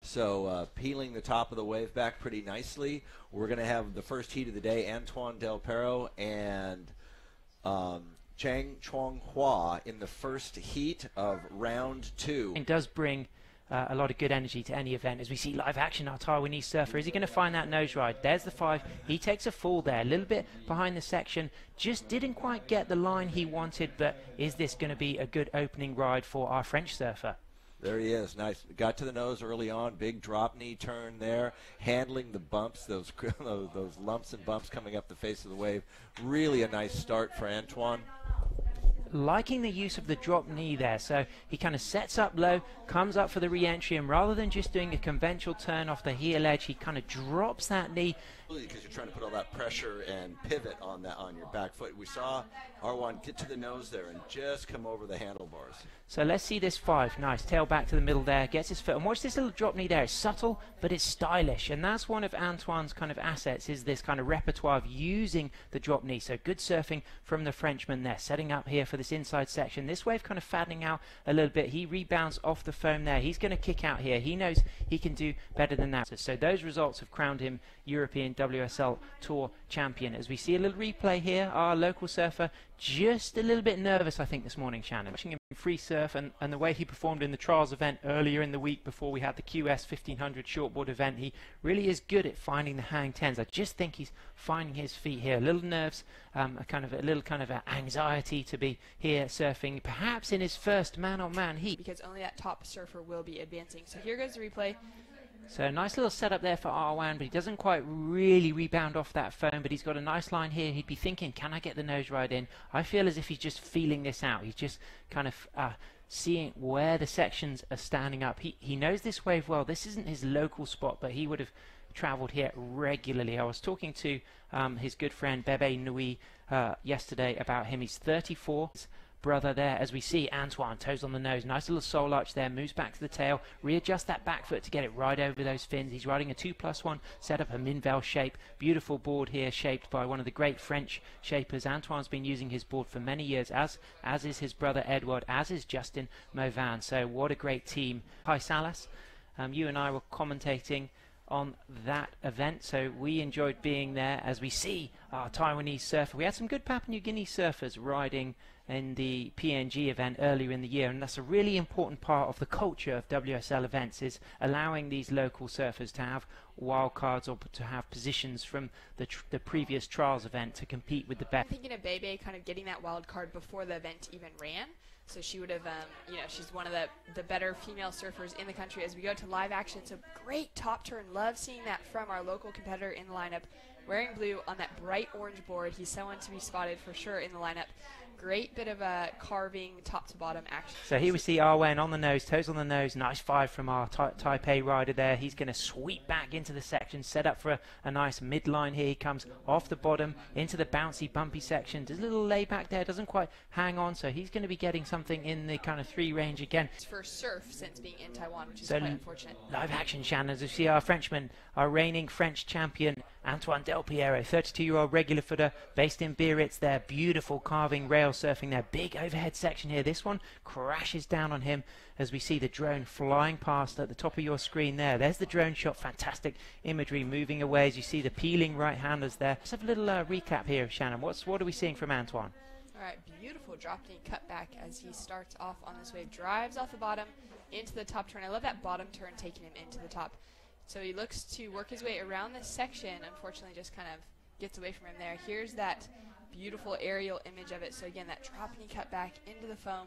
So peeling the top of the wave back pretty nicely. We're going to have the first heat of the day, Antoine Delpero and Cheng in the first heat of round 2. It does bring a lot of good energy to any event. As we see live action, our Taiwanese surfer, is he going to find that nose ride? There's the 5. He takes a fall there, a little bit behind the section. Just didn't quite get the line he wanted, but is this going to be a good opening ride for our French surfer? There he is. Nice. Got to the nose early on. Big drop knee turn there. Handling the bumps, those lumps and bumps coming up the face of the wave. Really a nice start for Antoine. Liking the use of the drop knee there, so he kind of sets up low, comes up for the re-entry, and rather than just doing a conventional turn off the heel edge, he kind of drops that knee. Because you're trying to put all that pressure and pivot on your back foot. We saw Arwan get to the nose there and just come over the handlebars. So let's see this 5. Nice tail back to the middle there, gets his foot, and watch this little drop knee there. It's subtle, but it's stylish, and that's one of Antoine's kind of assets, is this kind of repertoire of using the drop knee. So good surfing from the Frenchman there, setting up here for this inside section. This wave kind of fattening out a little bit. He rebounds off the foam there. He's going to kick out here. He knows he can do better than that. So those results have crowned him European WSL Tour champion. As we see a little replay here, our local surfer just a little bit nervous, I think, this morning, Shannon. Watching him free surf and the way he performed in the trials event earlier in the week before we had the QS 1500 shortboard event, he really is good at finding the hang tens. I just think he's finding his feet here. A little nerves, a little kind of anxiety to be here surfing, perhaps in his first man-on-man heat. Because only that top surfer will be advancing. So here goes the replay. So nice little setup there for Arwan, but he doesn't quite really rebound off that foam, but he's got a nice line here. He'd be thinking, can I get the nose ride in? I feel as if he's just feeling this out. He's just kind of seeing where the sections are standing up. He knows this wave well. This isn't his local spot, but he would have traveled here regularly. I was talking to his good friend Bebe Nui yesterday about him. He's 34. Brother there, as we see Antoine, toes on the nose, nice little soul arch there, moves back to the tail, readjusts that back foot to get it right over those fins. He's riding a 2+1 setup, a Minvel shape, beautiful board here shaped by one of the great French shapers. Antoine's been using his board for many years, as is his brother Edward, as is Justin Movan. So what a great team. Hi Salas, you and I were commentating on that event, so we enjoyed being there. As we see our Taiwanese surfer, we had some good Papua New Guinea surfers riding in the PNG event earlier in the year, and that's a really important part of the culture of WSL events, is allowing these local surfers to have wild cards or to have positions from the previous trials event to compete with the best. I'm thinking of Bebe kind of getting that wild card before the event even ran, so she would have, she's one of the better female surfers in the country. As we go to live action, it's a great top turn. Love seeing that from our local competitor in the lineup, wearing blue on that bright orange board. He's someone to be spotted for sure in the lineup. Great bit of a carving top to bottom action. So here we see Arwen on the nose, toes on the nose. Nice 5 from our Taipei rider there. He's going to sweep back into the section, set up for a nice midline here. He comes off the bottom into the bouncy, bumpy section. Does a little layback there, doesn't quite hang on, so he's going to be getting something in the kind of 3 range again. His first surf since being in Taiwan, which is quite unfortunate. Live action, Shannon, as we see our Frenchman, our reigning French champion, Antoine Delpero, 32-year-old regular footer based in Biarritz there. Beautiful carving rail surfing there. Big overhead section here. This one crashes down on him as we see the drone flying past at the top of your screen there. There's the drone shot. Fantastic imagery moving away as you see the peeling right-handers there. Let's have a little recap here, Shannon. What are we seeing from Antoine? All right, beautiful drop knee cut back as he starts off on this wave. Drives off the bottom into the top turn. I love that bottom turn taking him into the top. So he looks to work his way around this section. Unfortunately, just kind of gets away from him there. Here's that beautiful aerial image of it. So again, that drop knee cut back into the foam.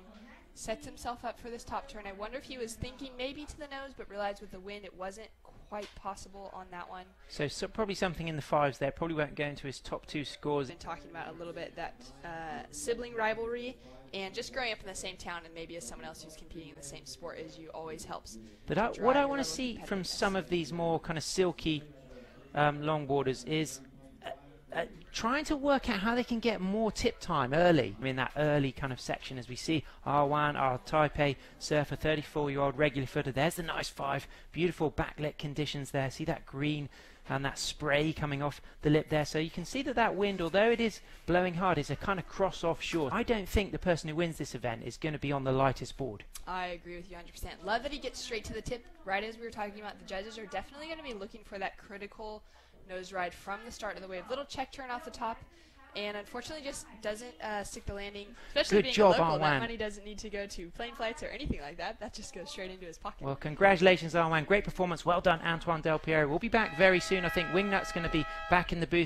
Sets himself up for this top turn. I wonder if he was thinking maybe to the nose, but realized with the wind it wasn't quite possible on that one. So probably something in the 5s there. Probably won't go into his top 2 scores. Been talking about a little bit that sibling rivalry and just growing up in the same town and maybe as someone else who's competing in the same sport as you always helps. But what I want to see from some of these more kind of silky longboarders is trying to work out how they can get more tip time early. I mean, that early kind of section, as we see R1, our Taipei surfer, 34-year-old regular footer. There's the nice 5, beautiful backlit conditions there. See that green and that spray coming off the lip there. So you can see that that wind, although it is blowing hard, is a kind of cross offshore. I don't think the person who wins this event is going to be on the lightest board. I agree with you 100%. Love that he gets straight to the tip. Right as we were talking about, the judges are definitely going to be looking for that critical nose ride from the start of the wave. Little check turn off the top, and unfortunately just doesn't stick the landing. Especially Good being job, a local, Antoine. that money doesn't need to go to plane flights or anything like that. That just goes straight into his pocket. Well, congratulations, Antoine. Great performance. Well done, Antoine Delpero. We'll be back very soon. I think Wingnut's going to be back in the booth